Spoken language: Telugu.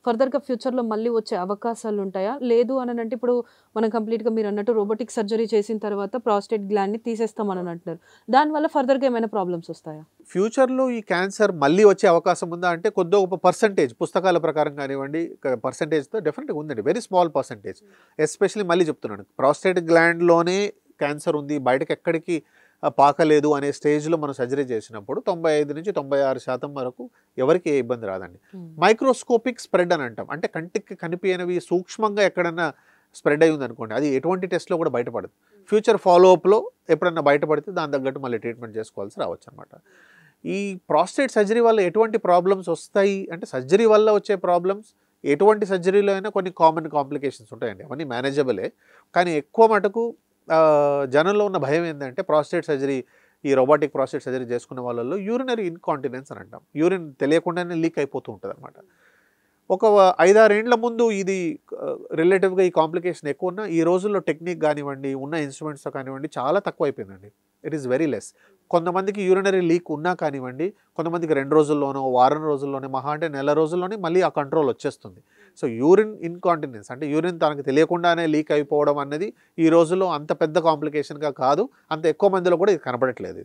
ఫర్దర్‌గా ఫ్యూచర్‌లో మళ్ళీ వచ్చే అవకాశాలుంటాయా? లేదు అననంటే ఇప్పుడు మనం కంప్లీట్‌గా మీరన్నట్టు రోబోటిక్ సర్జరీ చేసిన తర్వాత ప్రాస్టేట్ గ్లాండ్‌ని తీసేస్తామనని అంటున్నారు. దానివల్ల ఫర్దర్‌గా ఏమైనా ప్రాబ్లమ్స్ ఒస్తాయా? ఫ్యూచర్‌లో ఈ క్యాన్సర్ మళ్ళీ వచ్చే అవకాశం ఉందా అంటే కొద్దో గొప్ప పర్సెంటేజ్ పుస్తకాల ప్రకారం కానివ్వండి, పర్సెంటేజ్‌తో డెఫినెట్‌గా ఉందండి. Very small percentage. ఎస్పెషల్లీ మళ్ళీ చెప్తున్నాను. ప్రాస్టేట్ గ్లాండ్‌లోనే క్యాన్సర్ ఉంది. బయటకెక్కడికి పాకలేదు అనే స్టేజ్‌లో మనం సర్జరీ చేసినప్పుడు 95-96% వరకు ఎవరికీ ఏ ఇబ్బంది రాదండి. హ్మ్. మైక్రోస్కోపిక్ స్ప్రెడ్ అని అంటాం. అంటే కంటికి కనిపియనివి సూక్ష్మంగా ఎక్కడన్నా స్ప్రెడ్ అయ్యి ఉందనుకోండి, అది ఎటువంటి టెస్ట్‌లో కూడా బయటపడదు. ఫ్యూచర్ ఫాలో అప్‌లో ఎప్పుడన్నా బయటపడితే దాని తగ్గట్టు మళ్ళీ ట్రీట్మెంట్ చేసుకోవాల్సి రావచ్చనమాట. ఈ ప్రాస్టేట్ సర్జరీ వల్ల ఎటువంటి ప్రాబ్లమ్స్ వస్తాయి అంటే, సర్జరీ వల్ల వచ్చే ప్రాబ్లమ్స్ ఎటువంటి సర్జరీలో అయినా కొన్ని కామన్ కాంప్లికేషన్స్ ఉంటాయండి. అవన్నీ మేనేజబులే. కానీ ఎక్కువ మటుకు జనంలో ఉన్న భయం ఏందంటే ప్రాస్టేట్ సర్జరీ, ఈ రోబోటిక్ ప్రాస్టేట్ సర్జరీ చేసుకున్న వాళ్ళలో యూరినరీ ఇన్‌కాంటినెన్స్ అని అంటాం. యూరిన్ తెలియకుండానే లీక్ అయిపోతూ ఉంటదనమాట. ఒక 5, 6 ఏండ్ల ముందు ఇది రిలేటివ్‌గా ఈ కాంప్లికేషన్ ఎక్కువున్నా, ఈ రోజుల్లో టెక్నిక్ గానివ్వండి, ఉన్న ఇన్‌స్ట్రుమెంట్స్‌తో కానివ్వండి చాలా తక్కువైపోయిందండి. It is very less. కొంతమందికి యూరినరీ లీక్ ఉన్నా కానివ్వండి, కొంతమందికి 2 రోజుల్లోనో, వారం రోజుల్లోనే, మహా అంటే నెల రోజుల్లోనే మళ్ళీ ఆ కంట్రోల్ వచ్చేస్తుంది. సో, యూరిన్ ఇన్‌కాంటినెన్స్ అంటే యూరిన్ తనకు తెలియకుండానే లీక్ అయిపోవడం అన్నది ఈ రోజుల్లో అంత పెద్ద కాంప్లికేషన్‌గా కాదు. అంత ఎక్కువ మందిలో కూడా ఇది కనపడట్లేదు.